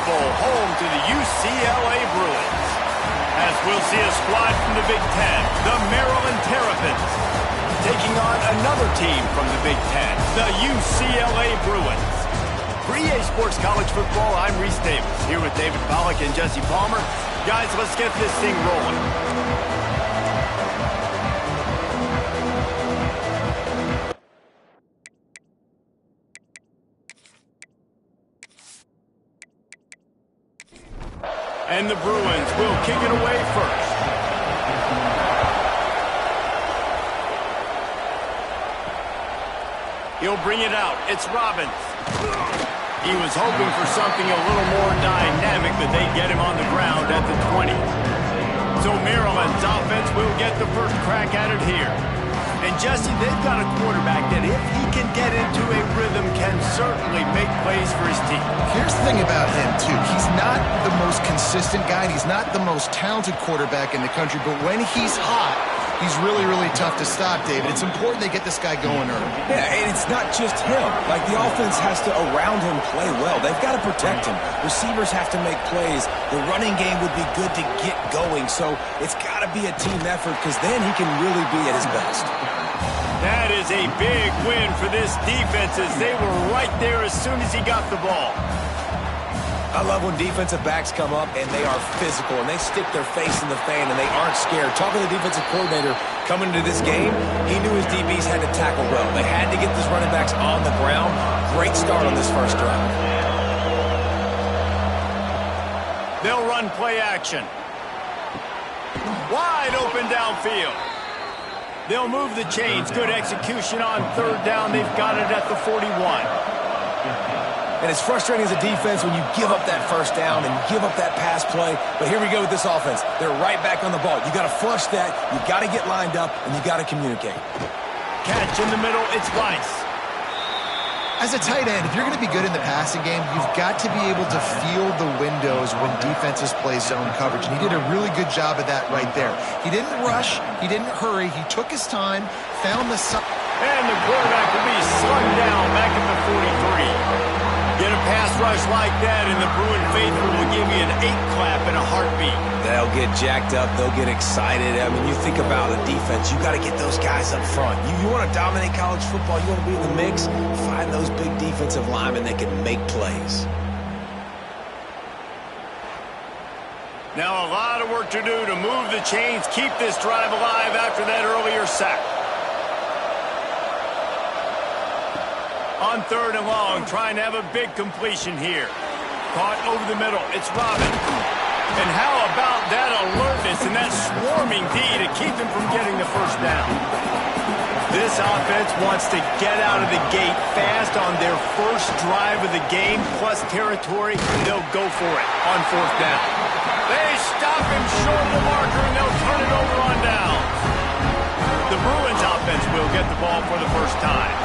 Bowl, home to the UCLA Bruins. As we'll see a squad from the Big Ten, the Maryland Terrapins, taking on another team from the Big Ten, the UCLA Bruins. For EA Sports College Football, I'm Reese Davis, here with David Pollack and Jesse Palmer. Guys, let's get this thing rolling. And the Bruins will kick it away first. He'll bring it out. It's Robbins. He was hoping for something a little more dynamic, but they get him on the ground at the 20. So Maryland's offense will get the first crack at it here. And Jesse, they've got a quarterback that if he can get into a rhythm can certainly make plays for his team. Here's the thing about him, too. He's not the most consistent guy, and he's not the most talented quarterback in the country, but when he's hot, he's really, really tough to stop, David. It's important they get this guy going early. Yeah, and it's not just him. Like, the offense has to, around him, play well. They've got to protect him. Receivers have to make plays. The running game would be good to get going, so it's got to be a team effort because then he can really be at his best. That is a big win for this defense as they were right there as soon as he got the ball. I love when defensive backs come up and they are physical and they stick their face in the fan and they aren't scared. Talking to the defensive coordinator coming into this game, he knew his DBs had to tackle well. They had to get these running backs on the ground. Great start on this first drive. They'll run play action. Wide open downfield. They'll move the chains. Good execution on third down. They've got it at the 41. And it's frustrating as a defense when you give up that first down and give up that pass play. But here we go with this offense. They're right back on the ball. You got to flush that. You got to get lined up, and you got to communicate. Catch in the middle. It's Weiss. As a tight end, if you're going to be good in the passing game, you've got to be able to feel the windows when defenses play zone coverage. And he did a really good job of that right there. He didn't rush. He didn't hurry. He took his time, found the... And the quarterback will be slung down back at the 43. Get a pass rush like that, and the Bruin faithful will give you an 8-clap in a heartbeat. They'll get jacked up. They'll get excited. I mean, you think about a defense. You got to get those guys up front. You want to dominate college football. You want to be in the mix. Find those big defensive linemen that can make plays. Now a lot of work to do to move the chains, keep this drive alive after that earlier sack. On third and long, trying to have a big completion here. Caught over the middle. It's Robbins. And how about that alertness and that swarming D to keep him from getting the first down? This offense wants to get out of the gate fast on their first drive of the game, plus territory. They'll go for it on fourth down. They stop him short of the marker, and they'll turn it over on down. The Bruins offense will get the ball for the first time.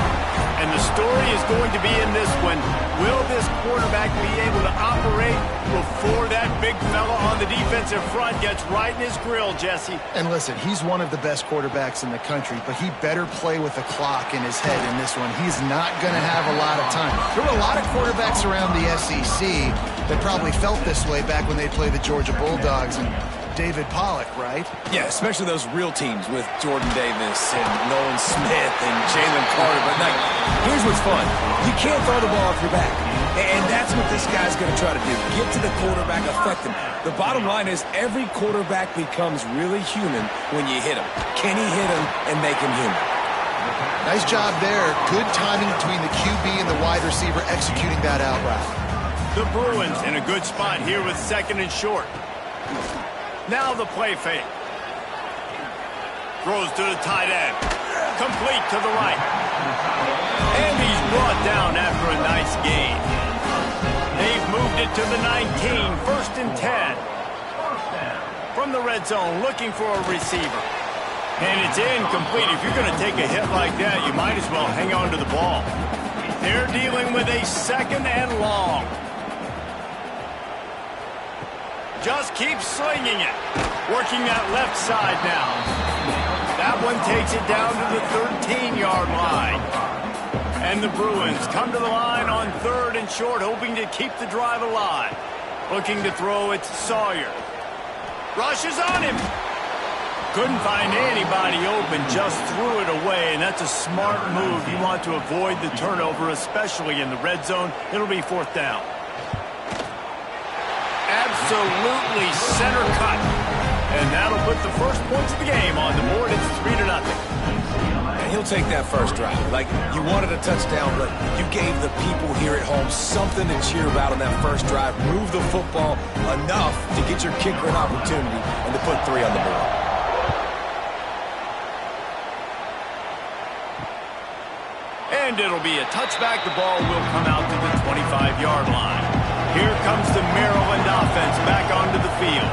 And the story is going to be in this one. Will this quarterback be able to operate before that big fella on the defensive front gets right in his grill, Jesse? And listen, he's one of the best quarterbacks in the country, but he better play with the clock in his head in this one. He's not going to have a lot of time. There were a lot of quarterbacks around the SEC that probably felt this way back when they played the Georgia Bulldogs and David Pollack, right? Yeah, especially those real teams with Jordan Davis and Nolan Smith and Jalen Carter. But like, here's what's fun. You can't throw the ball off your back. And that's what this guy's going to try to do. Get to the quarterback, affect him. The bottom line is every quarterback becomes really human when you hit him. Can he hit him and make him human? Nice job there. Good timing between the QB and the wide receiver executing that out route. The Bruins in a good spot here with second and short. Now the play fake. Throws to the tight end. Complete to the right. And he's brought down after a nice gain. They've moved it to the 19, first and 10. From the red zone, looking for a receiver. And it's incomplete. If you're going to take a hit like that, you might as well hang on to the ball. They're dealing with a second and long. Just keep slinging it. Working that left side now. That one takes it down to the 13-yard line. And the Bruins come to the line on third and short, hoping to keep the drive alive. Looking to throw, it's Sawyer. Rushes on him. Couldn't find anybody open, just threw it away, and that's a smart move. You want to avoid the turnover, especially in the red zone. It'll be 4th down. Absolutely center cut. And that'll put the first points of the game on the board. It's 3-0. And he'll take that first drive. Like, you wanted a touchdown, but you gave the people here at home something to cheer about on that first drive. Move the football enough to get your kicker an opportunity and to put 3 on the board. And it'll be a touchback. The ball will come out to the 25-yard line. Here comes the Maryland offense back onto the field.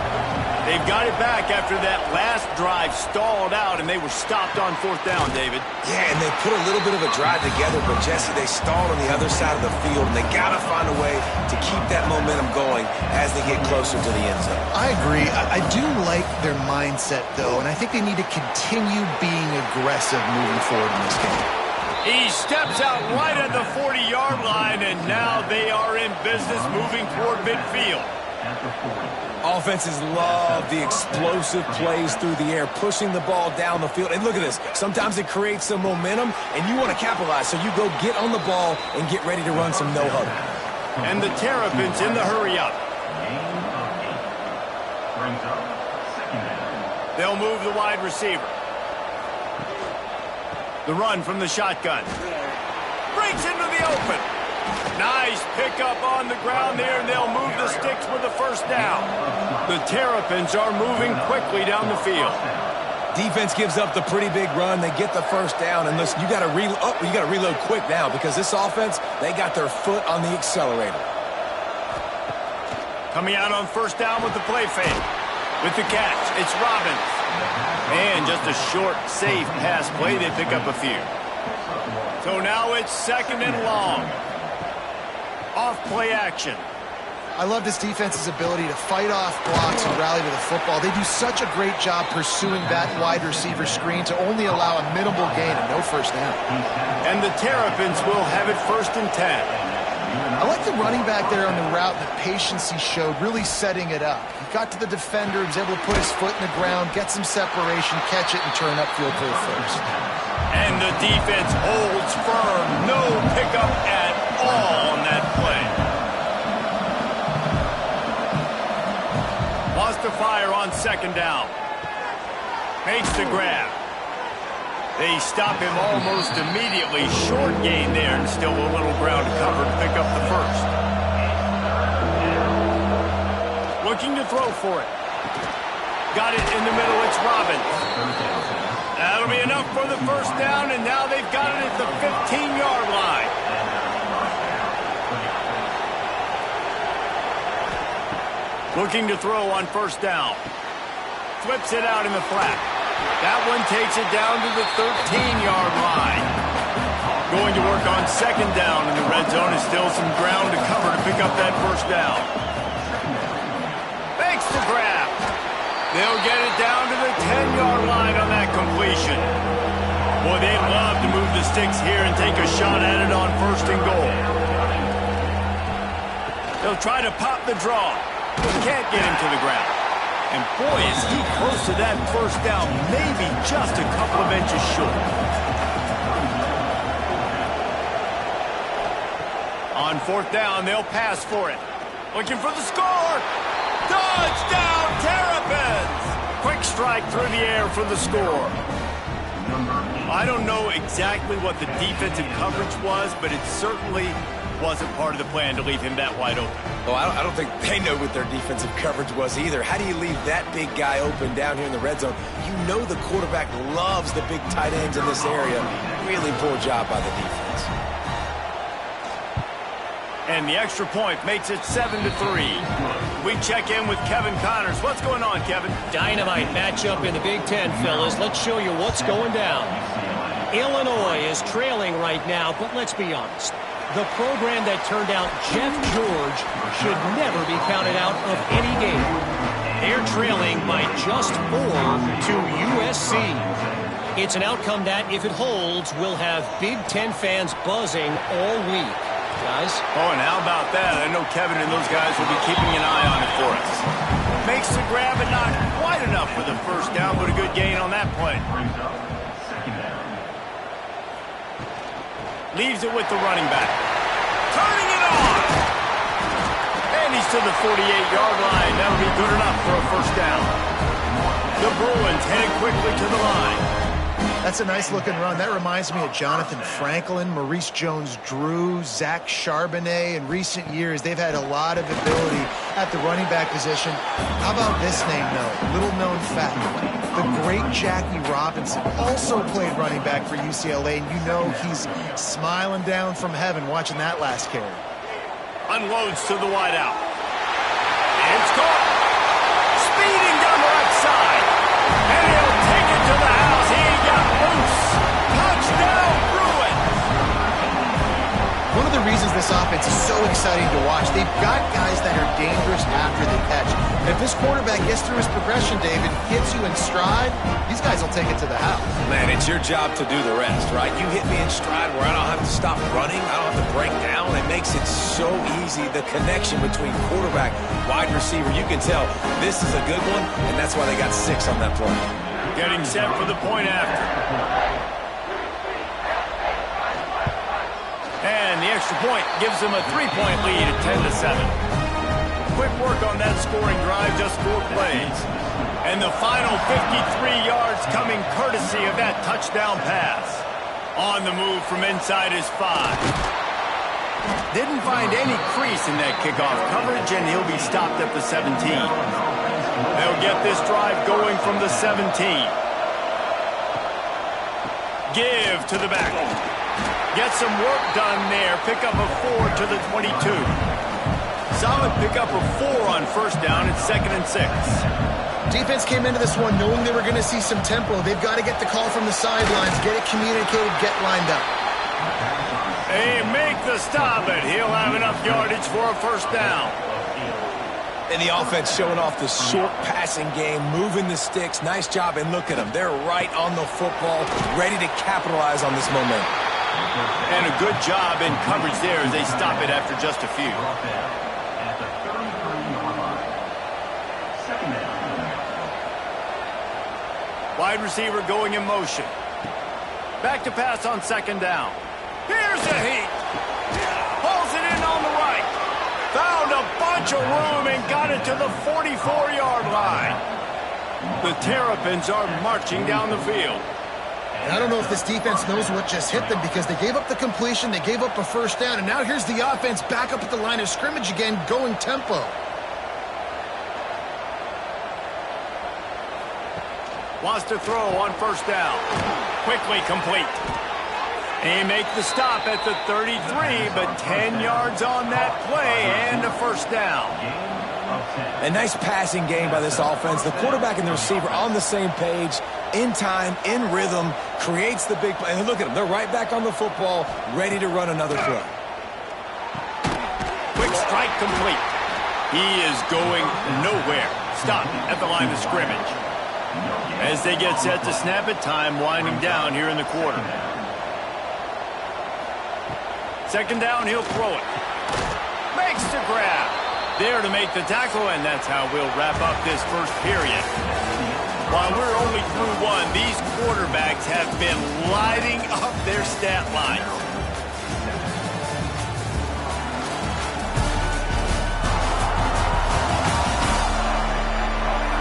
They've got it back after that last drive stalled out, and they were stopped on 4th down, David. Yeah, and they put a little bit of a drive together, but, Jesse, they stalled on the other side of the field, and they got to find a way to keep that momentum going as they get closer to the end zone. I agree. I do like their mindset, though, and I think they need to continue being aggressive moving forward in this game. He steps out right at the 40-yard line, and now they are in business moving toward midfield. Offenses love the explosive plays through the air, pushing the ball down the field. And look at this. Sometimes it creates some momentum, and you want to capitalize. So you go get on the ball and get ready to run some no-huddle. And the Terrapins in the hurry-up. They'll move the wide receiver. The run from the shotgun. Breaks into the open. Nice pickup on the ground there, and they'll move the sticks with the first down. The Terrapins are moving quickly down the field. Defense gives up the pretty big run. They get the first down, and listen, you got to reload quick now because this offense, they got their foot on the accelerator. Coming out on 1st down with the play fake. With the catch, it's Robbins. And just a short, safe pass play. They pick up a few. So now it's 2nd and long. Off play action. I love this defense's ability to fight off blocks and rally to the football. They do such a great job pursuing that wide receiver screen to only allow a minimal gain and no first down. And the Terrapins will have it 1st and 10. I like the running back there on the route and the patience he showed, really setting it up. He got to the defender, he was able to put his foot in the ground, get some separation, catch it, and turn upfield for the first. And the defense holds firm. No pickup at all on that play. Wants to fire on 2nd down. Makes the grab. They stop him almost immediately. Short gain there, and still a little ground to cover to pick up the first. Looking to throw for it. Got it in the middle. It's Robbins. That'll be enough for the first down, and now they've got it at the 15-yard line. Looking to throw on 1st down. Flips it out in the flat. That one takes it down to the 13-yard line. Going to work on 2nd down in the red zone. Is still some ground to cover to pick up that first down. Makes the grab. They'll get it down to the 10-yard line on that completion. Boy, they'd love to move the sticks here and take a shot at it on 1st and goal. They'll try to pop the draw. Can't get him to the ground. And boy, is he close to that first down, maybe just a couple of inches short. On 4th down, they'll pass for it. Looking for the score. Touchdown, Terrapins! Quick strike through the air for the score. I don't know exactly what the defensive coverage was, but it certainly wasn't part of the plan to leave him that wide open. Well, I don't think they know what their defensive coverage was either. How do you leave that big guy open down here in the red zone? You know the quarterback loves the big tight ends in this area. Really poor job by the defense. And the extra point makes it 7-3. We check in with Kevin Connors. What's going on, Kevin? Dynamite matchup in the Big Ten, fellas. Let's show you what's going down. Illinois is trailing right now, but let's be honest. The program that turned out Jeff George should never be counted out of any game. They're trailing by just 4 to USC. It's an outcome that, if it holds, will have Big Ten fans buzzing all week. guys. Oh, and how about that? I know Kevin and those guys will be keeping an eye on it for us. Makes the grab, but not quite enough for the first down, but a good gain on that play. Leaves it with the running back. Turning it on! And he's to the 48-yard line. That'll be good enough for a first down. The Bruins headed quickly to the line. That's a nice-looking run. That reminds me of Jonathan Franklin, Maurice Jones-Drew, Zach Charbonnet. In recent years, they've had a lot of ability at the running back position. How about this name, though? Little-known fact. The great Jackie Robinson also played running back for UCLA, and you know he's smiling down from heaven watching that last carry. Unloads to the wideout. It's caught. Speeding down the right side. And he'll take it to the house. He got loose. Touchdown, Bruins. One of the reasons this offense is so exciting to watch, they've got guys that are dangerous after the catch. And if this quarterback gets through his progression, David, hits you in stride, these guys will take it to the house. Man, it's your job to do the rest, right? You hit me in stride where I don't have to stop running. I don't have to break down. It makes it so easy. The connection between quarterback, wide receiver, you can tell this is a good one, and that's why they got 6 on that play. Getting set for the point after. And the extra point gives them a 3-point lead at 10-7. Quick work on that scoring drive, just 4 plays. And the final 53 yards coming courtesy of that touchdown pass. On the move from inside his 5. Didn't find any crease in that kickoff coverage, and he'll be stopped at the 17. They'll get this drive going from the 17. Give to the back. Get some work done there. Pick up a 4 to the 22. Solid pickup of 4 on first down. It's 2nd and 6. Defense came into this one knowing they were going to see some tempo. They've got to get the call from the sidelines, get it communicated, get lined up. They make the stop, and he'll have enough yardage for a first down. And the offense showing off the short passing game, moving the sticks. Nice job, and look at them. They're right on the football, ready to capitalize on this momentum. And a good job in coverage there as they stop it after just a few. Wide receiver going in motion. Back to pass on 2nd down. Here's a heat. Pulls it in on the right. Found a bunch of room and got it to the 44-yard line. The Terrapins are marching down the field. And I don't know if this defense knows what just hit them because they gave up the completion, they gave up a first down, and now here's the offense back up at the line of scrimmage again, going tempo. Wants to throw on first down. Quickly complete. They make the stop at the 33, but 10 yards on that play and a first down. A nice passing game by this offense. The quarterback and the receiver on the same page, in time, in rhythm, creates the big play. And look at them. They're right back on the football, ready to run another throw. Quick strike complete. He is going nowhere. Stop at the line of scrimmage. As they get set to snap it, time winding down here in the quarter. 2nd down, he'll throw it. Makes the grab. There to make the tackle, and that's how we'll wrap up this first period. While we're only through 1, these quarterbacks have been lighting up their stat line.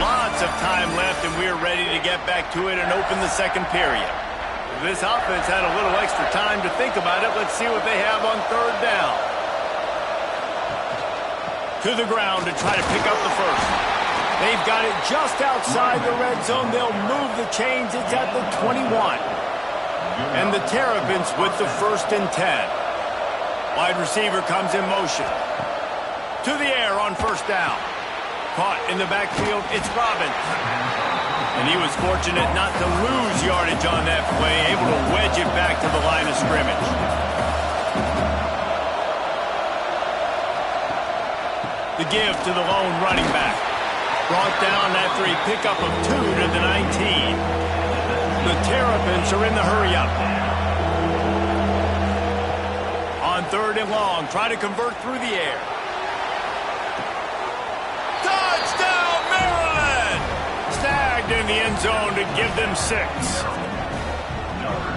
Lots of time left, and we're ready to get back to it and open the 2nd period. This offense had a little extra time to think about it. Let's see what they have on 3rd down. To the ground to try to pick up the first. They've got it just outside the red zone. They'll move the chains. It's at the 21. And the Terrapins with the 1st and 10. Wide receiver comes in motion. To the air on first down. Caught in the backfield. It's Robinson. And he was fortunate not to lose yardage on that play, able to wedge it back to the line of scrimmage. The give to the lone running back. Brought down after a pickup of 2 to the 19. The Terrapins are in the hurry-up. On 3rd and long. Try to convert through the air. Touchdown, Maryland! Snagged in the end zone to give them 6.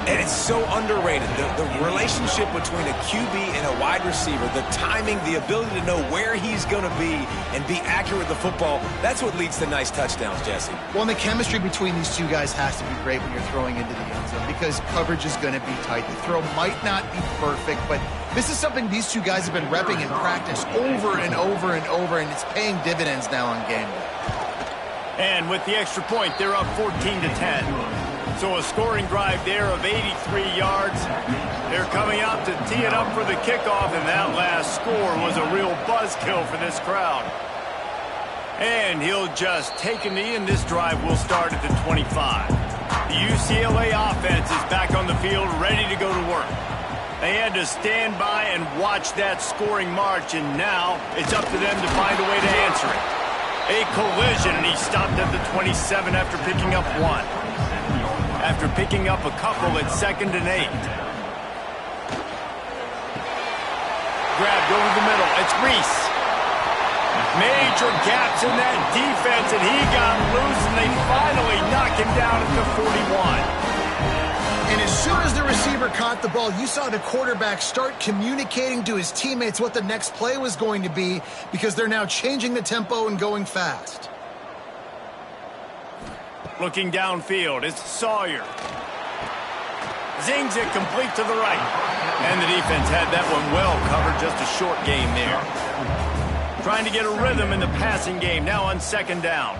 And it's so underrated. The relationship between a QB and a wide receiver, the timing, the ability to know where he's going to be and be accurate with the football, that's what leads to nice touchdowns, Jesse. Well, and the chemistry between these two guys has to be great when you're throwing into the end zone because coverage is going to be tight. The throw might not be perfect, but this is something these two guys have been repping in practice over and over and over, and it's paying dividends now on game day. And with the extra point, they're up 14-10. So a scoring drive there of 83 yards. They're coming out to tee it up for the kickoff, and that last score was a real buzzkill for this crowd. And he'll just take a knee, and this drive will start at the 25. The UCLA offense is back on the field, ready to go to work. They had to stand by and watch that scoring march, and now it's up to them to find a way to answer it. A collision, and he stopped at the 27 after picking up 1. After picking up a couple at 2nd and 8. Grabbed over the middle. It's Reese. Major gaps in that defense, and he got loose, and they finally knock him down at the 41. And as soon as the receiver caught the ball, you saw the quarterback start communicating to his teammates what the next play was going to be because they're now changing the tempo and going fast. Looking downfield, it's Sawyer. Zings it complete to the right. And the defense had that one well covered, just a short game there. Trying to get a rhythm in the passing game, now on 2nd down.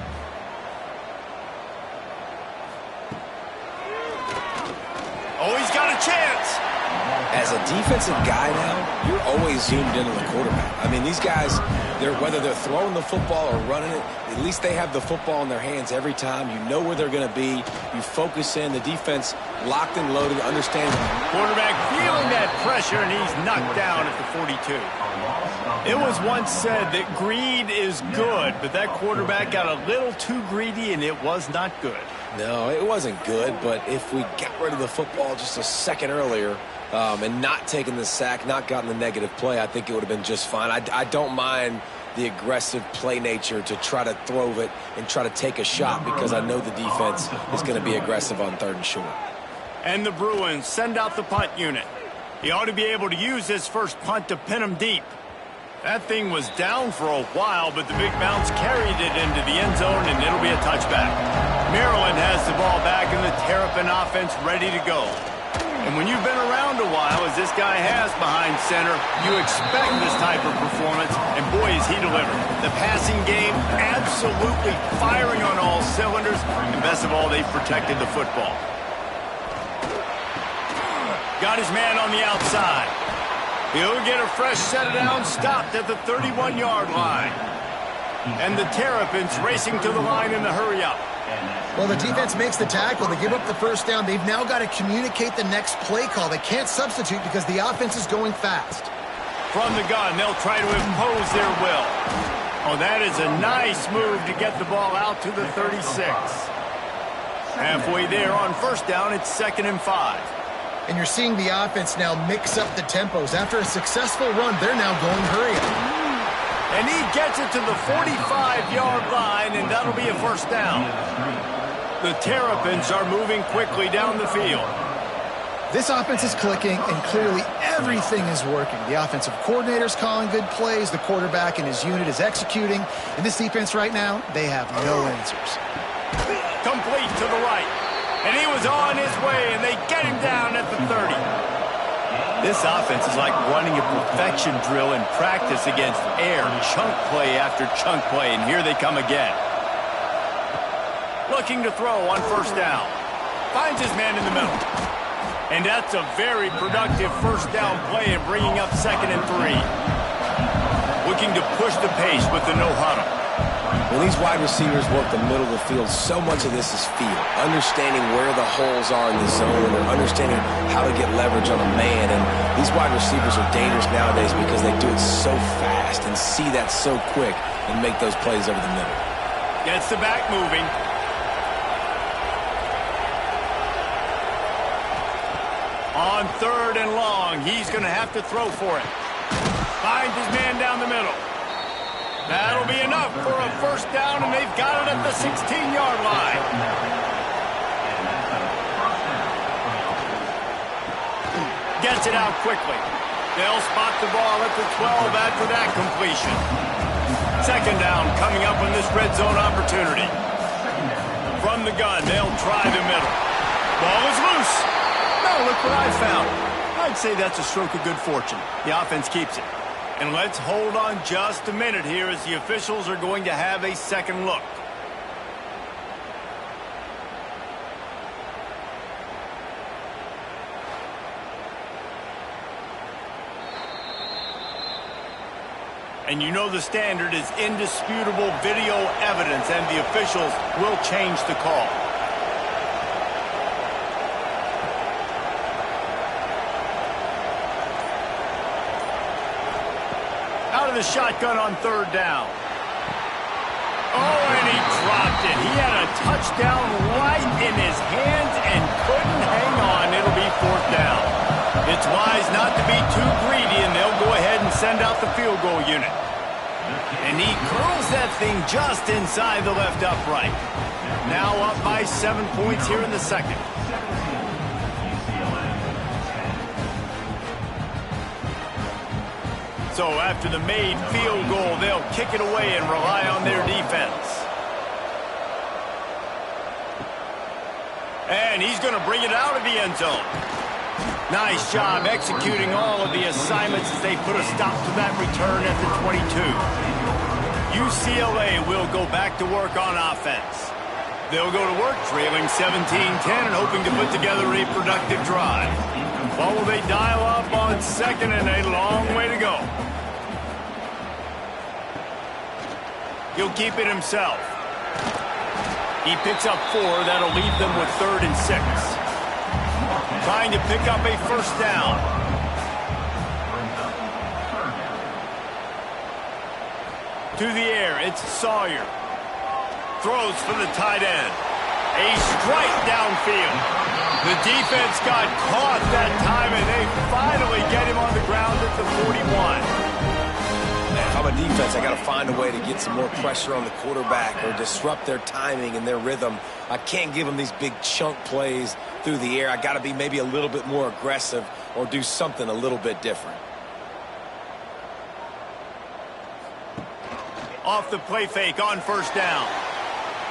Oh, he's got a chance. As a defensive guy now, you're always zoomed in on the quarterback. I mean, these guys, whether they're throwing the football or running it, at least they have the football in their hands every time. You know where they're going to be. You focus in. The defense locked and loaded, understanding. Quarterback feeling that pressure, and he's knocked down at the 42. It was once said that greed is good, but that quarterback got a little too greedy, and it was not good. No, it wasn't good, but if we got rid of the football just a second earlier and not taken the sack, not gotten the negative play, I think it would have been just fine. I don't mind the aggressive play nature to try to throw it and try to take a shot because I know the defense is going to be aggressive on 3rd and short. And the Bruins send out the punt unit. He ought to be able to use his first punt to pin him deep. That thing was down for a while, but the big bounce carried it into the end zone, and it'll be a touchback. Maryland has the ball back, and the Terrapin offense ready to go. And when you've been around a while, as this guy has behind center, you expect this type of performance, and boy, is he delivered. The passing game absolutely firing on all cylinders, and best of all, they've protected the football. Got his man on the outside. He'll get a fresh set of downs, stopped at the 31-yard line. And the Terrapins racing to the line in the hurry-up. Well, the defense makes the tackle. They give up the first down. They've now got to communicate the next play call. They can't substitute because the offense is going fast. From the gun, they'll try to impose their will. Oh, that is a nice move to get the ball out to the 36. Halfway there on 1st down, it's 2nd and 5. And you're seeing the offense now mix up the tempos. After a successful run, they're now going hurry up. And he gets it to the 45-yard line, and that'll be a 1st down. The Terrapins are moving quickly down the field. This offense is clicking, and clearly everything is working. The offensive coordinator's calling good plays. The quarterback and his unit is executing. And this defense right now, they have no answers. Complete to the right. And he was on his way, and they get him down at the 30. This offense is like running a perfection drill in practice against air, chunk play after chunk play, and here they come again. Looking to throw on 1st down. Finds his man in the middle. And that's a very productive 1st down play and bringing up 2nd and 3. Looking to push the pace with the no huddle. When these wide receivers work the middle of the field, so much of this is feel. Understanding where the holes are in the zone or understanding how to get leverage on a man. And these wide receivers are dangerous nowadays because they do it so fast and see that so quick and make those plays over the middle. Gets the back moving. On 3rd and long. He's going to have to throw for it. Finds his man down the middle. That'll be enough for a 1st down, and they've got it at the 16-yard line. Gets it out quickly. They'll spot the ball at the 12 after that completion. 2nd down coming up on this red zone opportunity. From the gun, they'll try the middle. Ball is loose. Now look what I found. I'd say that's a stroke of good fortune. The offense keeps it. And let's hold on just a minute here as the officials are going to have a second look. And you know the standard is indisputable video evidence, and the officials will change the call. Out of the shotgun on 3rd down. Oh, and he dropped it. He had a touchdown right in his hands and couldn't hang on. It'll be 4th down. It's wise not to be too greedy, and they'll go ahead and send out the field goal unit. And he curls that thing just inside the left upright. Now up by 7 points here in the 2nd. So after the made field goal, they'll kick it away and rely on their defense. And he's going to bring it out of the end zone. Nice job executing all of the assignments as they put a stop to that return at the 22. UCLA will go back to work on offense. They'll go to work trailing 17-10 and hoping to put together a productive drive. What will they dial up on 2nd and a long way to go? He'll keep it himself. He picks up 4. That'll leave them with 3rd and 6. Trying to pick up a 1st down. To the air, it's Sawyer. Throws for the tight end. A strike downfield. The defense got caught that time, and they finally get him on the ground at the 41. If I'm a defense, I got to find a way to get some more pressure on the quarterback or disrupt their timing and their rhythm. I can't give them these big chunk plays through the air. I got to be maybe a little bit more aggressive or do something a little bit different. Off the play fake on 1st down.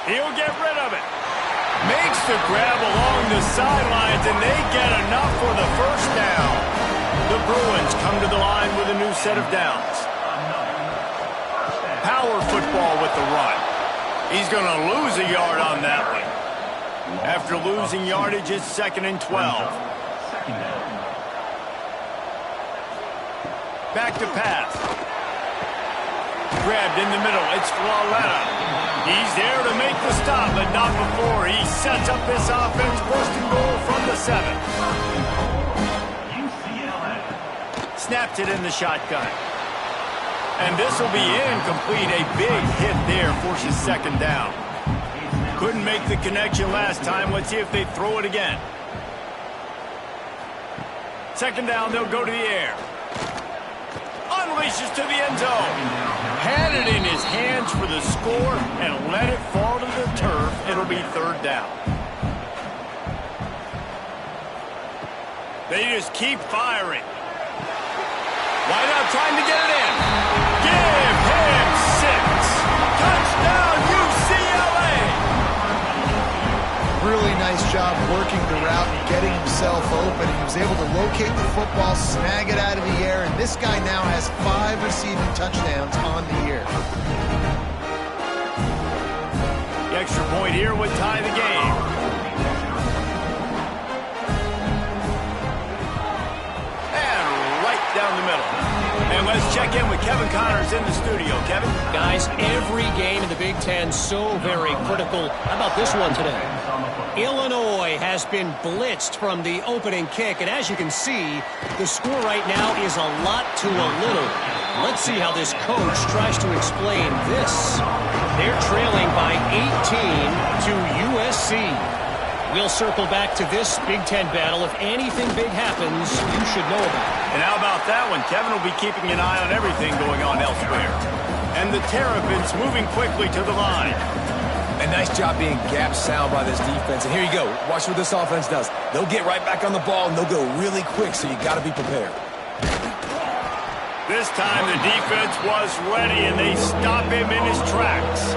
He'll get rid of it. Makes the grab along the sidelines, and they get enough for the 1st down. The Bruins come to the line with a new set of downs. Power football with the run. He's going to lose a yard on that one. After losing yardage, it's 2nd and 12. Back to pass. Grabbed in the middle. It's Flawletta. He's there to make the stop, but not before. He sets up this offense, 1st and goal from the 7. Snaps it in the shotgun. And this will be incomplete. A big hit there forces 2nd down. Couldn't make the connection last time. Let's see if they throw it again. 2nd down, they'll go to the air. Unleashes to the end zone. Had it in his hands for the score and let it fall to the turf. It'll be 3rd down. They just keep firing. Wide out trying to get it in. Give him 6. Touchdown, UCLA. Really nice job working the route and getting himself open. He was able to locate the football, snag it out of the air, and this guy now has 5 receiving touchdowns on the year. The extra point here would tie the game. And right down the middle. And let's check in with Kevin Connors in the studio. Kevin? Guys, every game in the Big Ten so very critical. How about this one today? Illinois has been blitzed from the opening kick, and as you can see, the score right now is a lot to a little. Let's see how this coach tries to explain this. They're trailing by 18 to USC. We'll circle back to this Big Ten battle. If anything big happens, you should know about it. And how about that one? Kevin will be keeping an eye on everything going on elsewhere. And the Terrapins moving quickly to the line. A nice job being gap sound by this defense. And here you go. Watch what this offense does. They'll get right back on the ball, and they'll go really quick, so you got to be prepared. This time the defense was ready, and they stop him in his tracks.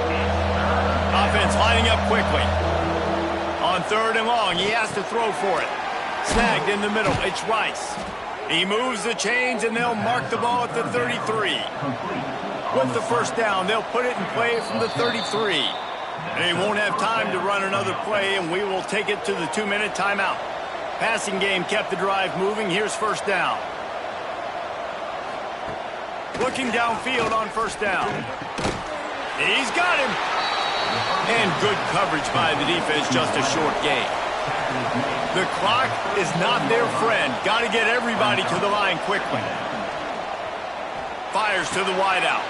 Offense lining up quickly. On 3rd and long, he has to throw for it. Snagged in the middle, it's Rice. He moves the chains, and they'll mark the ball at the 33. With the first down, they'll put it in play from the 33. They won't have time to run another play, and we will take it to the 2-minute timeout. Passing game kept the drive moving. Here's first down. Looking downfield on first down. He's got him. And good coverage by the defense, just a short gain. The clock is not their friend. Got to get everybody to the line quickly. Fires to the wideout.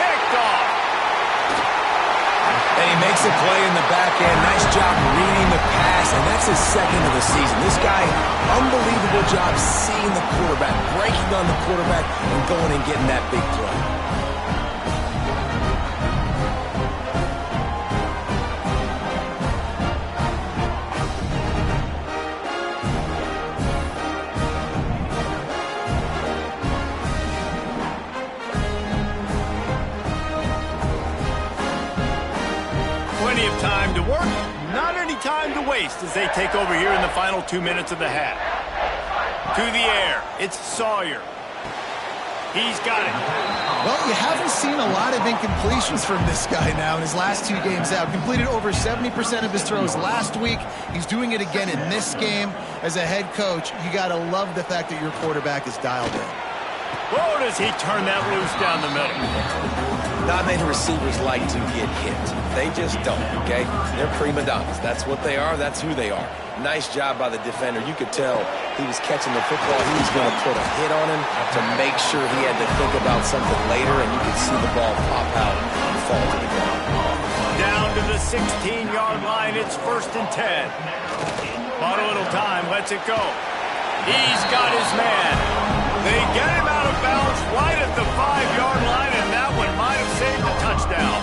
Picked off. And he makes a play in the back end. Nice job reading the pass, and that's his 2nd of the season. This guy, unbelievable job seeing the quarterback, breaking on the quarterback, and going and getting that big play. Plenty of time to work, not any time to waste as they take over here in the final 2 minutes of the half. To the air, it's Sawyer. He's got it. Well, you haven't seen a lot of incompletions from this guy now in his last 2 games out. Completed over 70% of his throws last week. He's doing it again in this game. As a head coach, you got to love the fact that your quarterback is dialed in. Whoa, does he turn that loose down the middle? Not many receivers like to get hit. They just don't, okay? They're prima donnas. That's what they are. That's who they are. Nice job by the defender. You could tell he was catching the football. He was going to put a hit on him to make sure he had to think about something later, and you could see the ball pop out and fall to the ground. Down to the 16-yard line. It's 1st and 10. Bought a little time. Lets it go. He's got his man. They get him out of bounds right at the 5-yard line, and that one might have saved a touchdown.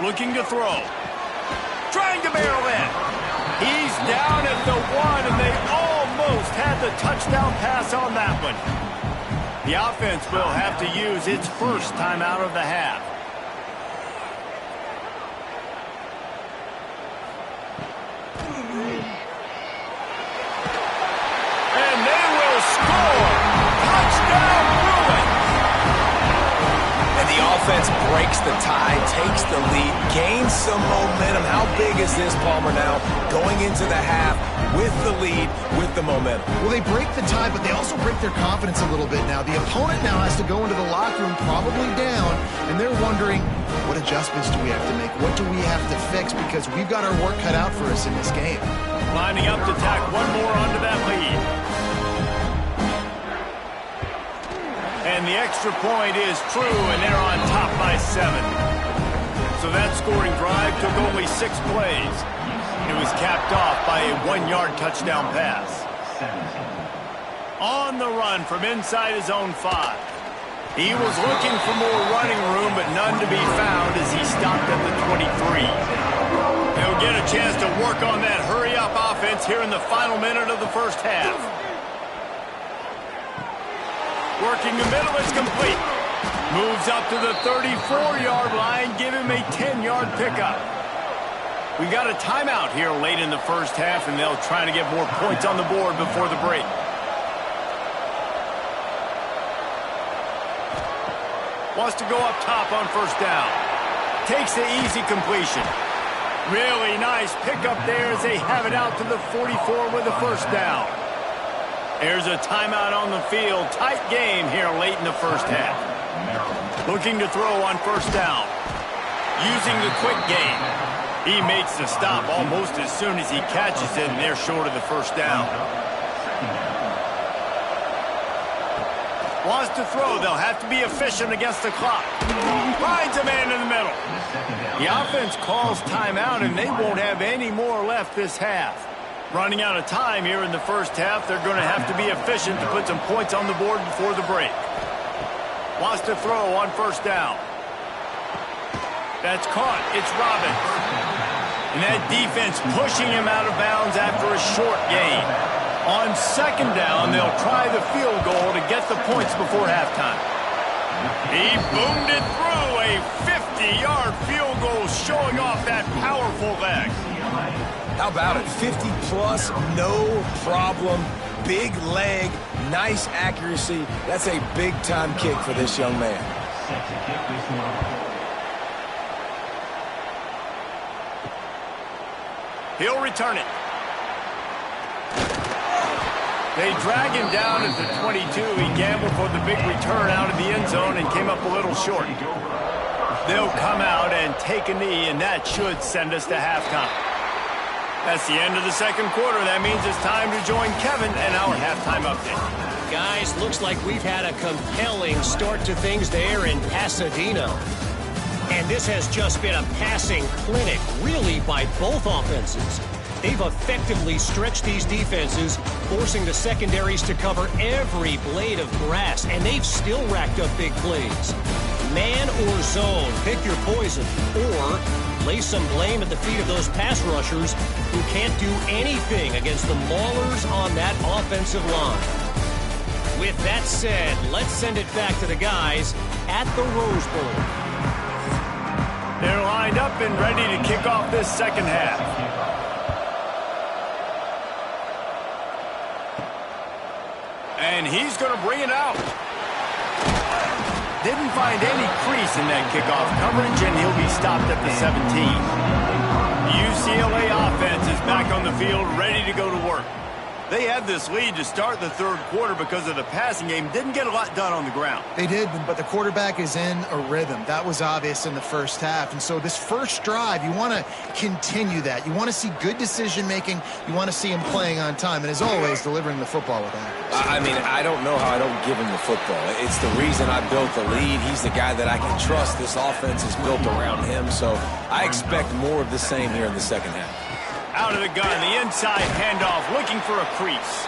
Looking to throw. Trying to barrel in. He's down at the 1, and they almost had the touchdown pass on that one. The offense will have to use its first timeout of the half. And they will score. Touchdown, Bruins. And the offense breaks the tie, takes the lead, gains some momentum. How big is this, Palmer, now? Going into the half with the lead, with the momentum. Well, they break the tie, but they also break their confidence a little bit now. The opponent now has to go into the locker room probably down, and they're wondering, what adjustments do we have to make? What do we have to fix? Because we've got our work cut out for us in this game. Lining up to tack one more onto that lead. And the extra point is true, and they're on top by 7. So that scoring drive took only 6 plays. It was capped off by a 1-yard touchdown pass. On the run from inside his own 5. He was looking for more running room, but none to be found as he stopped at the 23. He'll get a chance to work on that hurry-up offense here in the final minute of the first half. Working the middle, it's complete. Moves up to the 34-yard line, give him a 10-yard pickup. We got a timeout here late in the first half, and they'll try to get more points on the board before the break. Wants to go up top on first down. Takes the easy completion. Really nice pickup there as they have it out to the 44 with a first down. There's a timeout on the field. Tight game here late in the first half. Looking to throw on first down. Using the quick game. He makes the stop almost as soon as he catches it, and they're short of the first down. Wants to throw. They'll have to be efficient against the clock. Finds a man in the middle. The offense calls timeout, and they won't have any more left this half. Running out of time here in the first half, they're going to have to be efficient to put some points on the board before the break. Wants to throw on first down. That's caught. It's Robbins. And that defense pushing him out of bounds after a short gain. On second down, they'll try the field goal to get the points before halftime. He boomed it through a 50-yard field goal, showing off that powerful leg. How about it? 50-plus, no problem. Big leg, nice accuracy. That's a big-time kick for this young man. He'll return it. They drag him down at the 22. He gambled for the big return out of the end zone and came up a little short. They'll come out and take a knee, and that should send us to halftime. That's the end of the second quarter. That means it's time to join Kevin and our halftime update. Guys, looks like we've had a compelling start to things there in Pasadena. And this has just been a passing clinic, really, by both offenses. They've effectively stretched these defenses, forcing the secondaries to cover every blade of grass, and they've still racked up big plays. Man or zone, pick your poison, or lay some blame at the feet of those pass rushers who can't do anything against the maulers on that offensive line. With that said, let's send it back to the guys at the Rose Bowl. They're lined up and ready to kick off this second half. And he's going to bring it out. Didn't find any crease in that kickoff coverage, and he'll be stopped at the 17. UCLA offense is back on the field, ready to go to work. They had this lead to start the third quarter because of the passing game. Didn't get a lot done on the ground. They did, but the quarterback is in a rhythm. That was obvious in the first half. And so this first drive, you want to continue that. You want to see good decision-making. You want to see him playing on time. And as always, delivering the football with accuracy. I mean, I don't know how I don't give him the football. It's the reason I built the lead. He's the guy that I can trust. This offense is built around him. So I expect more of the same here in the second half. Out of the gun, the inside handoff, looking for a crease.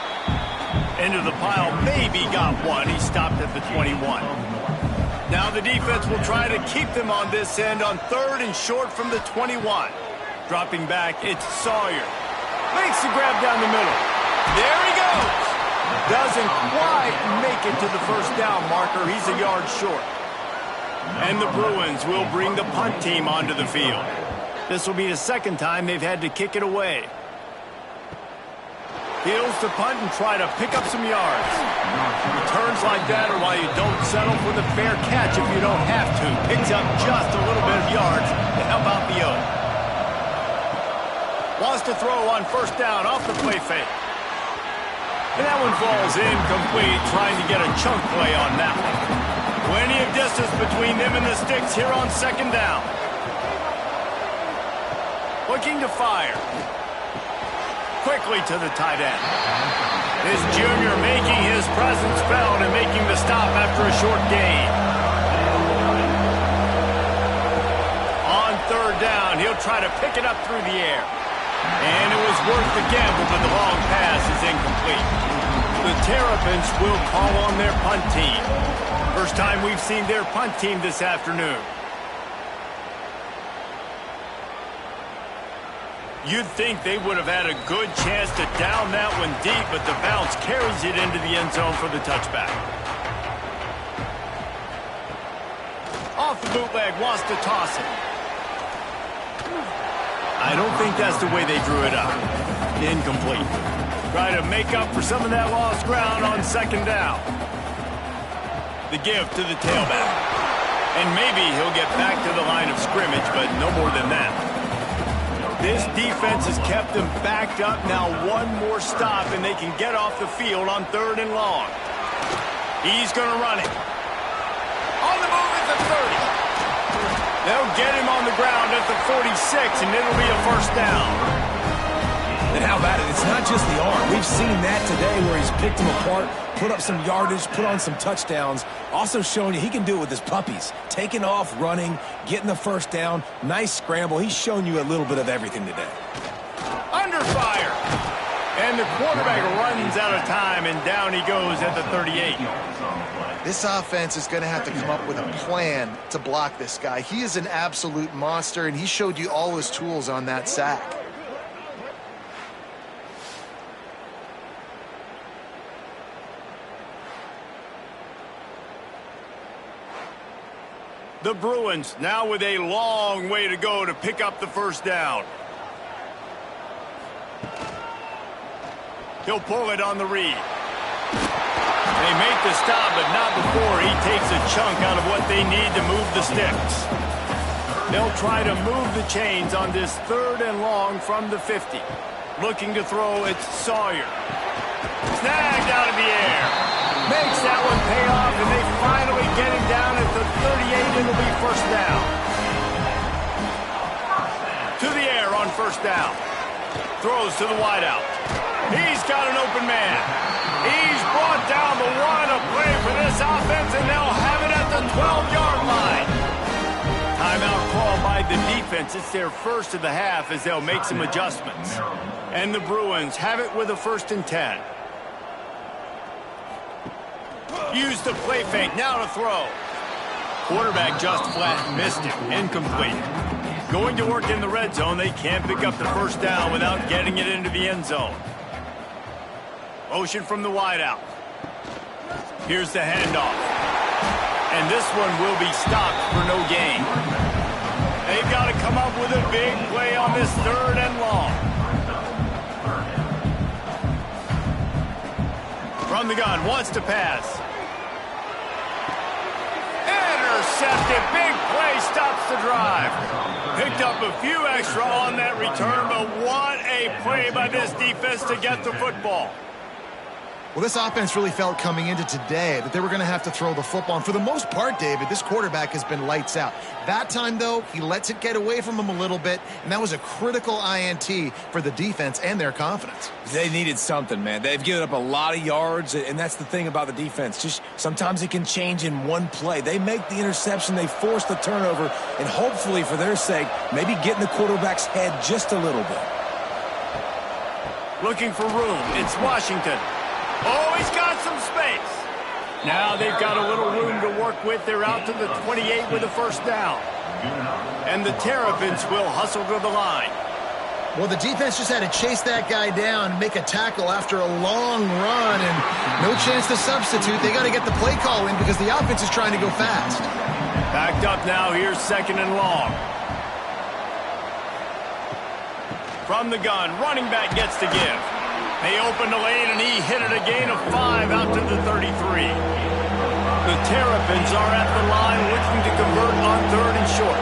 Into the pile, maybe got one. He stopped at the 21. Now the defense will try to keep them on this end on third and short from the 21. Dropping back, it's Sawyer. Makes the grab down the middle. There he goes. Doesn't quite make it to the first down marker. He's a yard short. And the Bruins will bring the punt team onto the field. This will be the second time they've had to kick it away. Heels to punt and try to pick up some yards. Returns like that are why you don't settle for the fair catch if you don't have to. Picks up just a little bit of yards to help out the O. Wants to throw on first down off the play fake. And that one falls incomplete, trying to get a chunk play on that one. Plenty of distance between them and the sticks here on second down. Looking to fire. Quickly to the tight end. This junior making his presence felt and making the stop after a short gain. On third down, he'll try to pick it up through the air. And it was worth the gamble, but the long pass is incomplete. The Terrapins will call on their punt team. First time we've seen their punt team this afternoon. You'd think they would have had a good chance to down that one deep, but the bounce carries it into the end zone for the touchback. Off the bootleg, wants to toss it. I don't think that's the way they drew it up. Incomplete. Try to make up for some of that lost ground on second down. The give to the tailback. And maybe he'll get back to the line of scrimmage, but no more than that. This defense has kept them backed up. Now one more stop, and they can get off the field on third and long. He's going to run it. On the move at the 30. They'll get him on the ground at the 46, and it'll be a first down. And how about it? It's not just the arm. We've seen that today where he's picked him apart put up some yardage, put on some touchdowns. Also showing you he can do it with his puppies. Taking off, running, getting the first down. Nice scramble. He's shown you a little bit of everything today. Under fire. And the quarterback runs out of time, and down he goes at the 38. This offense is going to have to come up with a plan to block this guy. He is an absolute monster, and he showed you all his tools on that sack. The Bruins now with a long way to go to pick up the first down. He'll pull it on the read. They make the stop, but not before he takes a chunk out of what they need to move the sticks. They'll try to move the chains on this 3rd and long from the 50. Looking to throw, it's Sawyer. Snagged out of the air. Makes that one pay off, and they finally get him down at the 38. It'll be first down. To the air on first down. Throws to the wideout. He's got an open man. He's brought down the one. A play for this offense, and they'll have it at the 12-yard line. Timeout call by the defense. It's their first of the half as they'll make some adjustments. And the Bruins have it with a 1st and 10. Use the play fake. Now to throw. Quarterback just flat missed it. Incomplete. Going to work in the red zone. They can't pick up the first down without getting it into the end zone. Motion from the wideout. Here's the handoff. And this one will be stopped for no gain. They've got to come up with a big play on this 3rd and long. From the gun, wants to pass. Intercepted. Big play stops the drive. Picked up a few extra on that return, but what a play by this defense to get the football. Well, this offense really felt coming into today that they were going to have to throw the football. And for the most part, David, this quarterback has been lights out. That time, though, he lets it get away from him a little bit, and that was a critical INT for the defense and their confidence. They needed something, man. They've given up a lot of yards, and that's the thing about the defense. Just sometimes it can change in one play. They make the interception, they force the turnover, and hopefully, for their sake, maybe get in the quarterback's head just a little bit. Looking for room. It's Washington. Oh, he's got some space. Now they've got a little room to work with. They're out to the 28 with a first down. And the Terrapins will hustle to the line. Well, the defense just had to chase that guy down and make a tackle after a long run, and no chance to substitute. They got to get the play call in because the offense is trying to go fast. Backed up now. Here's 2nd and long. From the gun, running back gets to give. They opened the lane, and he hit it a gain of 5 out to the 33. The Terrapins are at the line looking to convert on 3rd and short.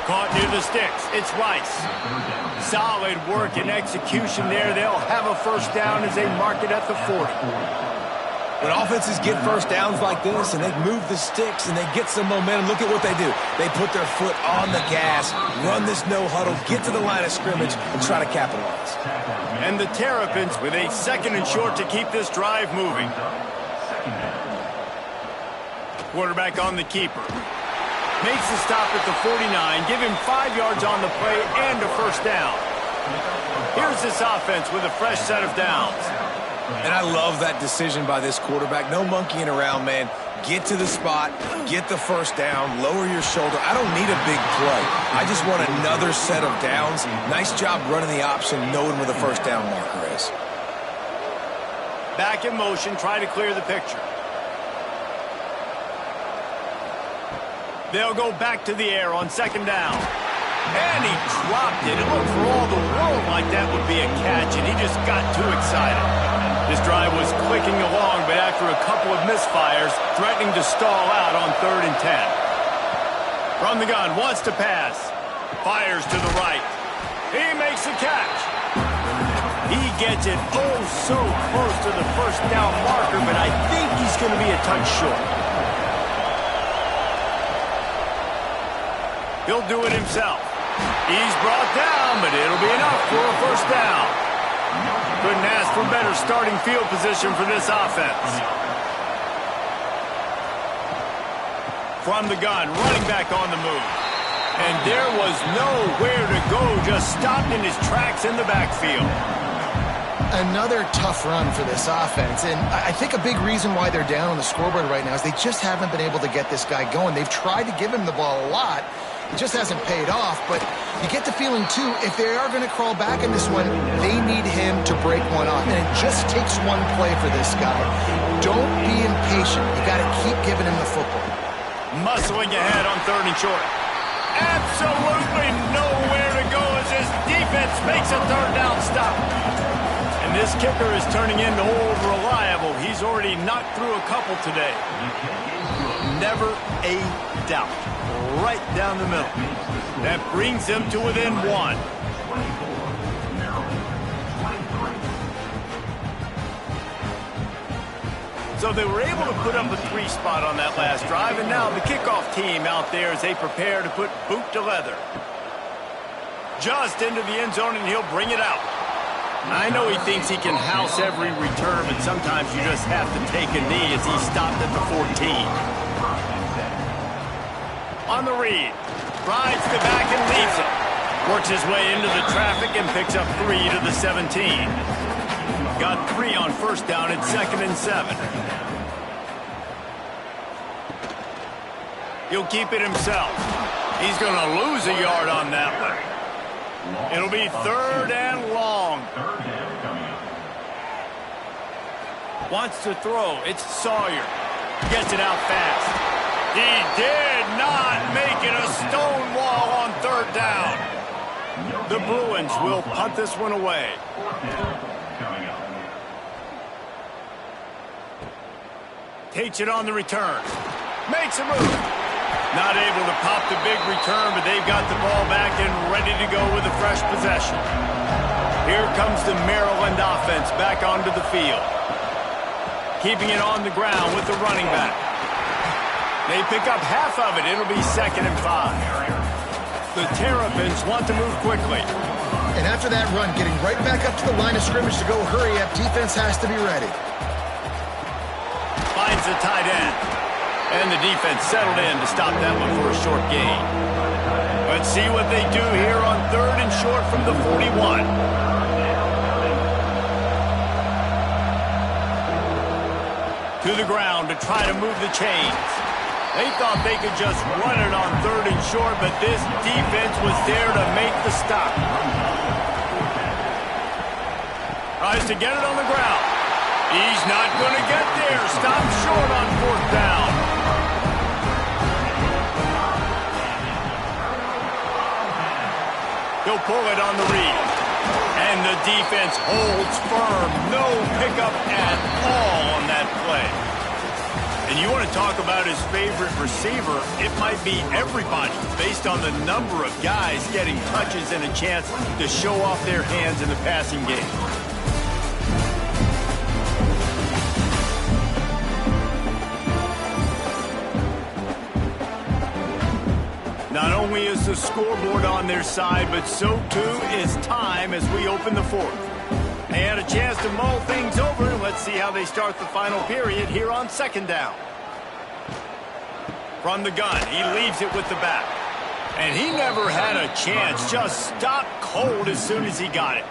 Caught near the sticks. It's Rice. Solid work and execution there. They'll have a first down as they mark it at the 40. When offenses get first downs like this and they move the sticks and they get some momentum, look at what they do. They put their foot on the gas, run this no-huddle, get to the line of scrimmage, and try to capitalize. And the Terrapins with a 2nd and short to keep this drive moving. Quarterback on the keeper. Makes the stop at the 49. Give him 5 yards on the play and a first down. Here's this offense with a fresh set of downs. And I love that decision by this quarterback. No monkeying around, man. Get to the spot, get the first down, lower your shoulder. I don't need a big play. I just want another set of downs. Nice job running the option, knowing where the first down marker is. Back in motion, try to clear the picture. They'll go back to the air on 2nd down. And he dropped it. It looked for all the world like that would be a catch, and he just got too excited. This drive was clicking along, but after a couple of misfires, threatening to stall out on 3rd and 10. From the gun, wants to pass. Fires to the right. He makes the catch. He gets it oh so close to the first down marker, but I think he's going to be a touch short. He'll do it himself. He's brought down, but it'll be enough for a first down. Couldn't ask for better starting field position for this offense. From the gun, running back on the move. And there was nowhere to go, just stopped in his tracks in the backfield. Another tough run for this offense, and I think a big reason why they're down on the scoreboard right now is they just haven't been able to get this guy going. They've tried to give him the ball a lot. It just hasn't paid off, but you get the feeling, too, if they are going to crawl back in this one, they need him to break one off, and it just takes one play for this guy. Don't be impatient. You got to keep giving him the football. Muscling ahead on 3rd and short. Absolutely nowhere to go as his defense makes a 3rd down stop. And this kicker is turning into old reliable. He's already knocked through a couple today. Never a doubt. Right down the middle. That brings them to within 1. So they were able to put up a 3 spot on that last drive, and now the kickoff team out there as they prepare to put boot to leather. Just into the end zone, and he'll bring it out. I know he thinks he can house every return, but sometimes you just have to take a knee as he stopped at the 14. On the read, rides the back and leaves it. Works his way into the traffic and picks up 3 to the 17. Got 3 on 1st down at 2nd and 7. He'll keep it himself. He's going to lose a yard on that one. It'll be 3rd and long. Wants to throw. It's Sawyer. Gets it out fast. He did not make it a stone wall on 3rd down. The Bruins will punt this one away. Takes it on the return. Makes a move. Not able to pop the big return, but they've got the ball back and ready to go with a fresh possession. Here comes the Maryland offense back onto the field. Keeping it on the ground with the running back. They pick up half of it. It'll be 2nd and 5. The Terrapins want to move quickly. And after that run, getting right back up to the line of scrimmage to go hurry up, defense has to be ready. Finds the tight end. And the defense settled in to stop that one for a short gain. Let's see what they do here on 3rd and short from the 41. To the ground to try to move the chains. They thought they could just run it on 3rd and short, but this defense was there to make the stop. Tries to get it on the ground. He's not going to get there. Stop short on 4th down. He'll pull it on the read. And the defense holds firm. No pickup at all on that play. And you want to talk about his favorite receiver, it might be everybody based on the number of guys getting touches and a chance to show off their hands in the passing game. Not only is the scoreboard on their side, but so too is time as we open the 4th. They had a chance to mull things over. Let's see how they start the final period here on 2nd down. From the gun, he leaves it with the back. And he never had a chance, just stopped cold as soon as he got it.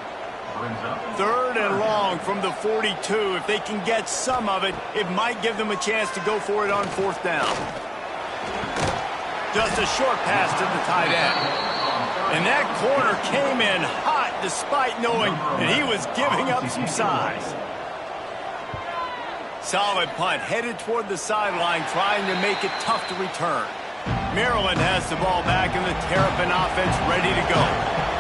3rd and long from the 42. If they can get some of it, it might give them a chance to go for it on 4th down. Just a short pass to the tight end. And that corner came in hot despite knowing that he was giving up some size. Solid punt, headed toward the sideline, trying to make it tough to return. Maryland has the ball back and the Terrapin offense ready to go.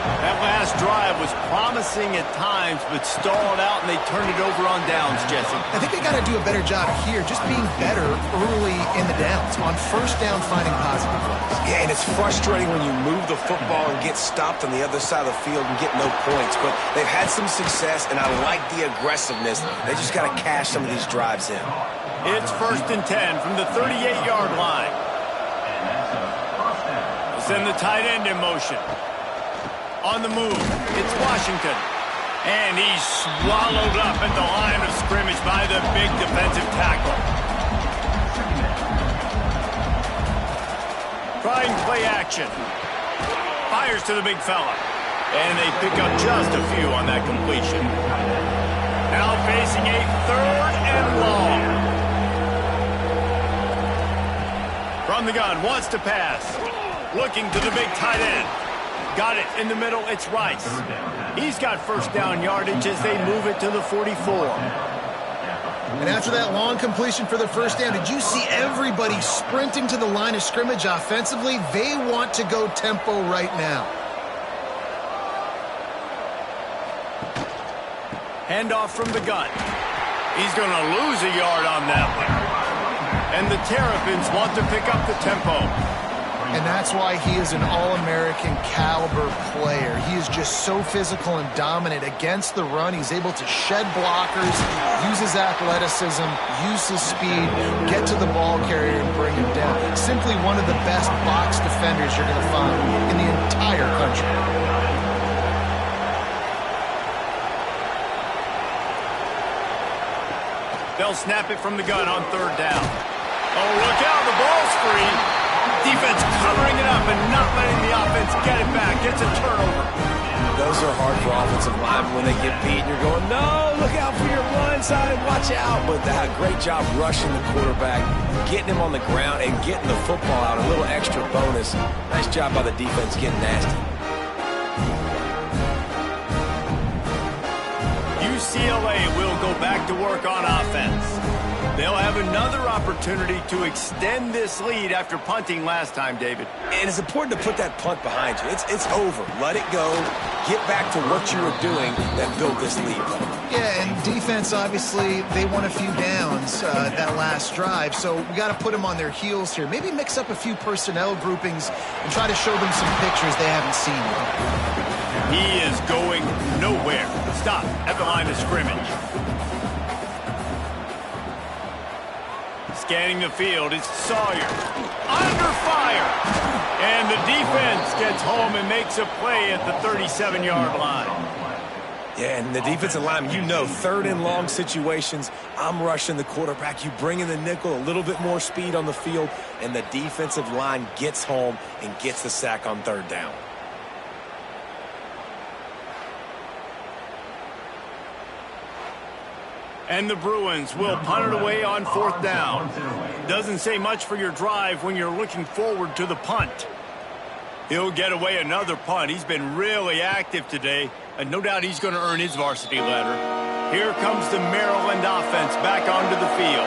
That last drive was promising at times, but stalled out, and they turned it over on downs, Jesse. I think they got to do a better job here, just being better early in the downs. On 1st down, finding positive plays. Yeah, and it's frustrating when you move the football and get stopped on the other side of the field and get no points. But they've had some success, and I like the aggressiveness. They just got to cash some of these drives in. It's 1st and 10 from the 38-yard line. Send the tight end in motion. On the move, it's Washington. And he's swallowed up at the line of scrimmage by the big defensive tackle. Trying play action. Fires to the big fella. And they pick up just a few on that completion. Now facing a 3rd and long. From the gun, wants to pass. Looking to the big tight end. Got it in the middle, it's Rice. He's got first down yardage as they move it to the 44. And after that long completion for the first down, did you see everybody sprinting to the line of scrimmage offensively? They want to go tempo right now. Handoff from the gun. He's going to lose a yard on that one. And the Terrapins want to pick up the tempo. And that's why he is an All-American caliber player. He is just so physical and dominant against the run. He's able to shed blockers, use his athleticism, use his speed, get to the ball carrier and bring him down. Simply one of the best box defenders you're going to find in the entire country. They'll snap it from the gun on 3rd down. Oh, look out, the ball's free. Defense covering it up and not letting the offense get it back. Gets a turnover. Those are hard for offensive linemen when they get beat and you're going, no, look out for your blind side, watch out. But that great job rushing the quarterback, getting him on the ground and getting the football out. A little extra bonus. Nice job by the defense getting nasty. UCLA will go back to work on offense. They'll have another opportunity to extend this lead after punting last time, David. And it's important to put that punt behind you. It's over. Let it go. Get back to what you were doing that built this lead. Yeah, and defense, obviously, they won a few downs that last drive, so we got to put them on their heels here. Maybe mix up a few personnel groupings and try to show them some pictures they haven't seen yet. He is going nowhere. Stop at the line of scrimmage. Scanning the field, it's Sawyer. Under fire! And the defense gets home and makes a play at the 37-yard line. Yeah, and the defensive lineman, you know, 3rd and long situations, I'm rushing the quarterback. You bring in the nickel, a little bit more speed on the field, and the defensive line gets home and gets the sack on 3rd down. And the Bruins will punt it away on 4th down. Doesn't say much for your drive when you're looking forward to the punt. He'll get away another punt. He's been really active today, and no doubt he's going to earn his varsity letter. Here comes the Maryland offense back onto the field.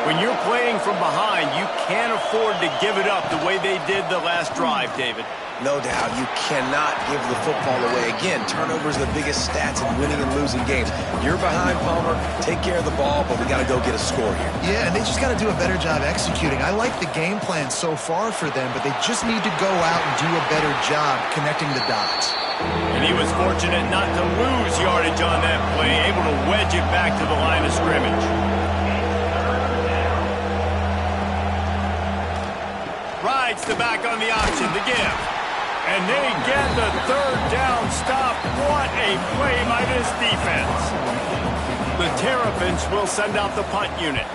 When you're playing from behind, you can't afford to give it up the way they did the last drive, David. No doubt, you cannot give the football away. Again, turnovers are the biggest stats in winning and losing games. You're behind, Palmer. Take care of the ball, but we got to go get a score here. Yeah, and they just got to do a better job executing. I like the game plan so far for them, but they just need to go out and do a better job connecting the dots. And he was fortunate not to lose yardage on that play, able to wedge it back to the line of scrimmage. Rides the back on the option, the give. And they get the 3rd down stop. What a play by this defense. The Terrapins will send out the punt unit.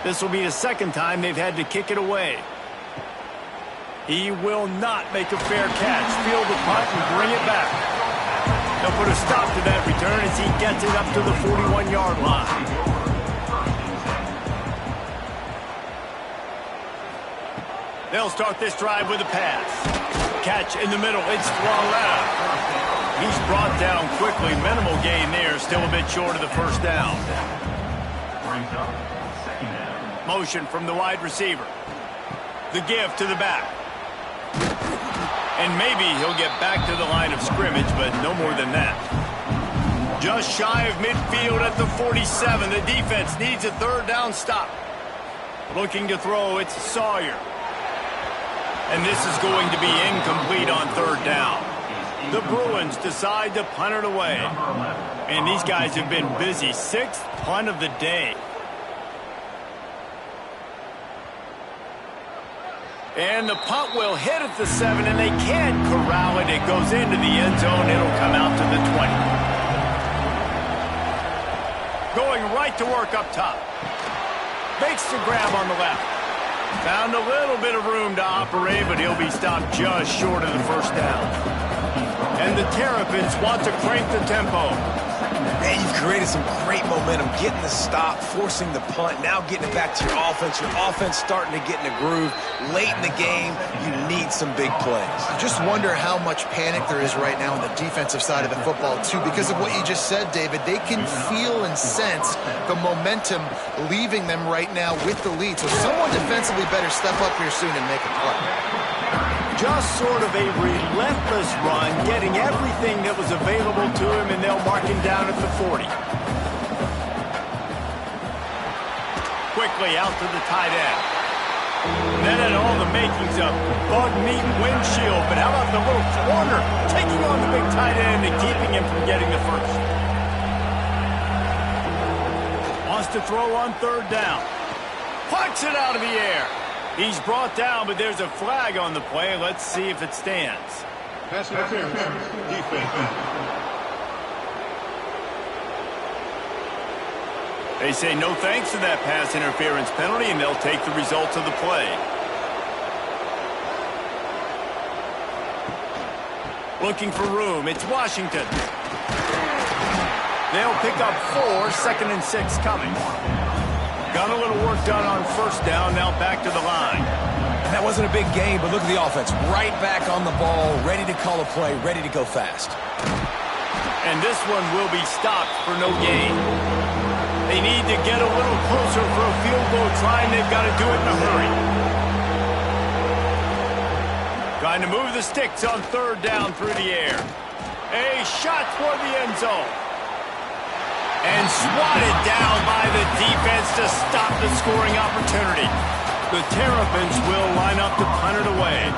This will be the 2nd time they've had to kick it away. He will not make a fair catch. Field the punt and bring it back. They'll put a stop to that return as he gets it up to the 41-yard line. They'll start this drive with a pass. Catch in the middle, it's Ucla. He's brought down quickly. Minimal gain there, still a bit short of the 1st down. Motion from the wide receiver. The give to the back. And maybe he'll get back to the line of scrimmage, but no more than that. Just shy of midfield at the 47. The defense needs a 3rd down stop. Looking to throw, it's Sawyer. And this is going to be incomplete on 3rd down. The Bruins decide to punt it away. And these guys have been busy. 6th punt of the day. And the punt will hit at the 7, and they can't corral it. It goes into the end zone. It'll come out to the 20. Going right to work up top. Makes the grab on the left. Found a little bit of room to operate, but he'll be stopped just short of the first down. And the Terrapins want to crank the tempo. Man, you've created some great momentum, getting the stop, forcing the punt, now getting it back to your offense. Your offense starting to get in a groove. Late in the game, you need some big plays. I just wonder how much panic there is right now on the defensive side of the football, too, because of what you just said, David. They can feel and sense the momentum leaving them right now with the lead. So someone defensively better step up here soon and make a play. Just sort of a relentless run, getting everything that was available to him, and they'll mark him down at the 40. Quickly out to the tight end. That had all the makings of bug meat windshield, but how about the little corner taking on the big tight end and keeping him from getting the first? Wants to throw on third down. Pucks it out of the air. He's brought down, but there's a flag on the play. Let's see if it stands. Pass interference. Defense. They say no thanks to that pass interference penalty, and they'll take the results of the play. Looking for room. It's Washington. They'll pick up 4, 2nd and 6 coming. Got a little work done on first down, now back to the line. That wasn't a big game, but look at the offense. Right back on the ball, ready to call a play, ready to go fast. And this one will be stopped for no gain. They need to get a little closer for a field goal try, and they've got to do it in a hurry. Trying to move the sticks on third down through the air. A shot toward the end zone. And swatted down by the defense to stop the scoring opportunity. The Terrapins will line up to punt it away.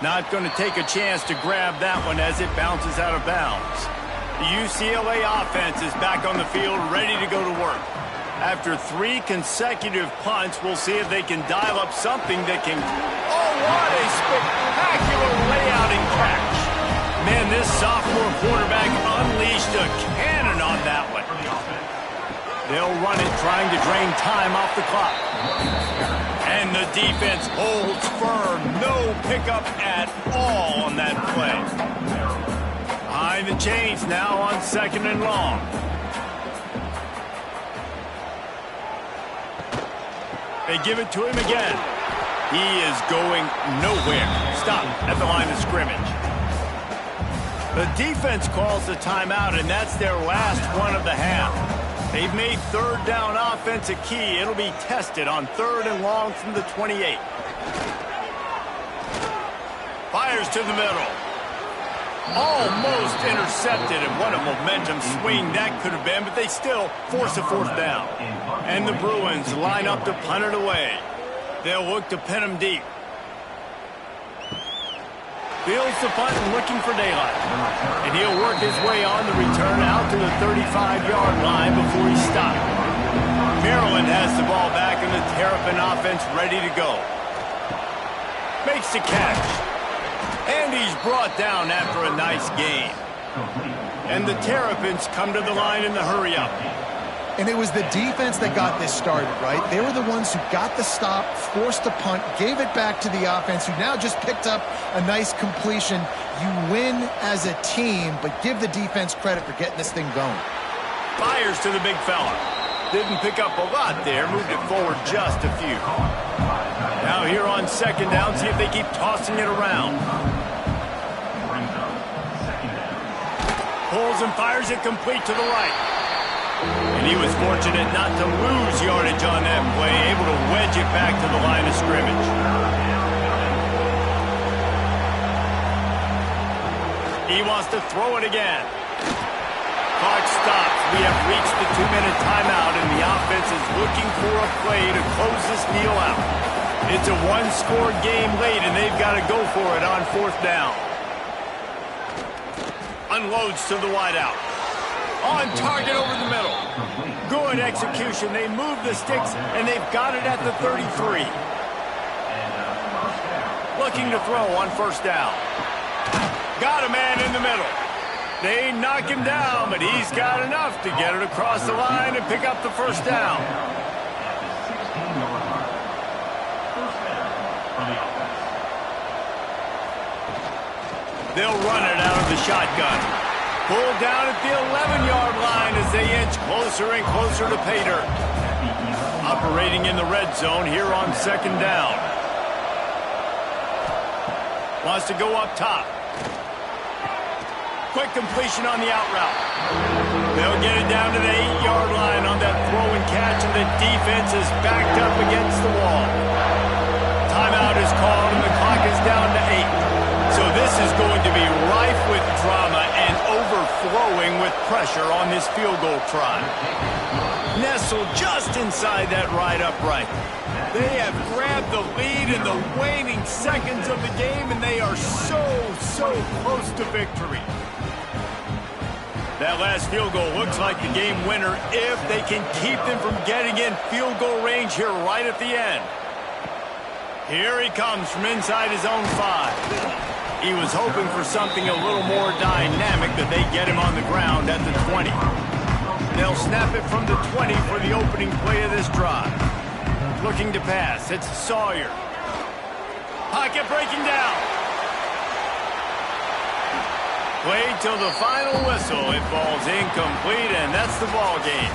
Not going to take a chance to grab that one as it bounces out of bounds. The UCLA offense is back on the field, ready to go to work. After 3 consecutive punts, we'll see if they can dial up something that can... Oh, what a spectacular layout and catch. Man, this sophomore quarterback unleashed a cannon on that one. They'll run it, trying to drain time off the clock. And the defense holds firm. No pickup at all on that play. Behind the chains now on 2nd and long. They give it to him again. He is going nowhere. Stop at the line of scrimmage. The defense calls the timeout, and that's their last one of the half. They've made third down offense a key. It'll be tested on 3rd and long from the 28. Fires to the middle. Almost intercepted, and what a momentum swing that could have been, but they still force a 4th down. And the Bruins line up to punt it away. They'll look to pin him deep. Fields the punt and looking for daylight. And he'll work his way on the return out to the 35-yard line before he's stopped. Maryland has the ball back and the Terrapin offense ready to go. Makes the catch. And he's brought down after a nice game. And the Terrapins come to the line in the hurry-up. And it was the defense that got this started, right? They were the ones who got the stop, forced the punt, gave it back to the offense, who now just picked up a nice completion. You win as a team, but give the defense credit for getting this thing going. Fires to the big fella. Didn't pick up a lot there, moved it forward just a few. Now here on 2nd down, see if they keep tossing it around. Pulls and fires it complete to the right. And he was fortunate not to lose yardage on that play, able to wedge it back to the line of scrimmage. He wants to throw it again. Clock stops. We have reached the 2-minute timeout, and the offense is looking for a play to close this deal out. It's a 1-score game late, and they've got to go for it on 4th down. Unloads to the wideout. On target over the middle. Good execution. They move the sticks, and they've got it at the 33. Looking to throw on 1st down. Got a man in the middle. They knock him down, but he's got enough to get it across the line and pick up the first down. They'll run it out of the shotgun. Pulled down at the 11-yard line as they inch closer and closer to pay dirt. Operating in the red zone here on second down. Wants to go up top. Quick completion on the out route. They'll get it down to the 8-yard line on that throw and catch, and the defense is backed up against the wall. Timeout is called, and the clock is down to 8. So this is going to be rife with drama and overflowing with pressure on this field goal try. Nestled just inside that right upright. They have grabbed the lead in the waning seconds of the game, and they are so close to victory. That last field goal looks like the game winner if they can keep them from getting in field goal range here right at the end. Here he comes from inside his own 5. He was hoping for something a little more dynamic, that they get him on the ground at the 20. They'll snap it from the 20 for the opening play of this drive. Looking to pass. It's Sawyer. Pocket breaking down. Played till the final whistle. It falls incomplete, and that's the ball game.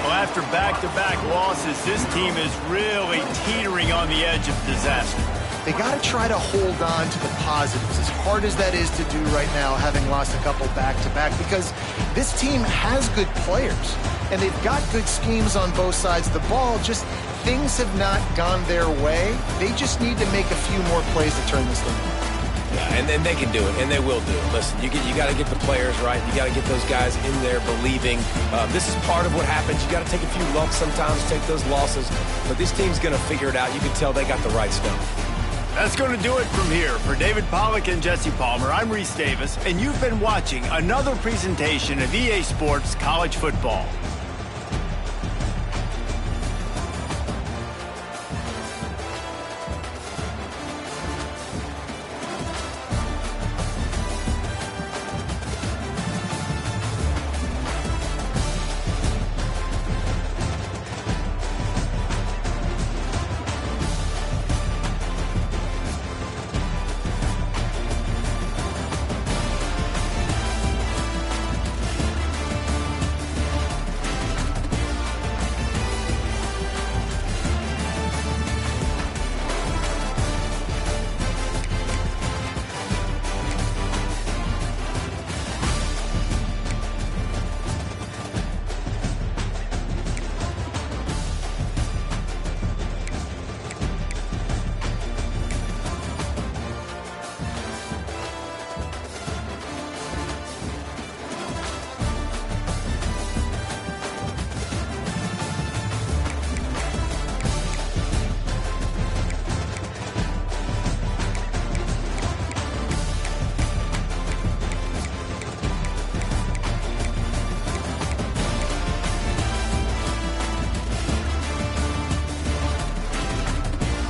Well, after back-to-back losses, this team is really teetering on the edge of disaster. They got to try to hold on to the positives, as hard as that is to do right now, having lost a couple back-to-back, because this team has good players, and they've got good schemes on both sides of the ball. Just things have not gone their way. They just need to make a few more plays to turn this thing around. Yeah, and they can do it, and they will do it. Listen, you got to get the players right. You got to get those guys in there believing. This is part of what happens. You got to take a few lumps sometimes, take those losses. But this team's going to figure it out. You can tell they got the right stuff. That's going to do it from here. For David Pollack and Jesse Palmer, I'm Reese Davis, and you've been watching another presentation of EA Sports College Football.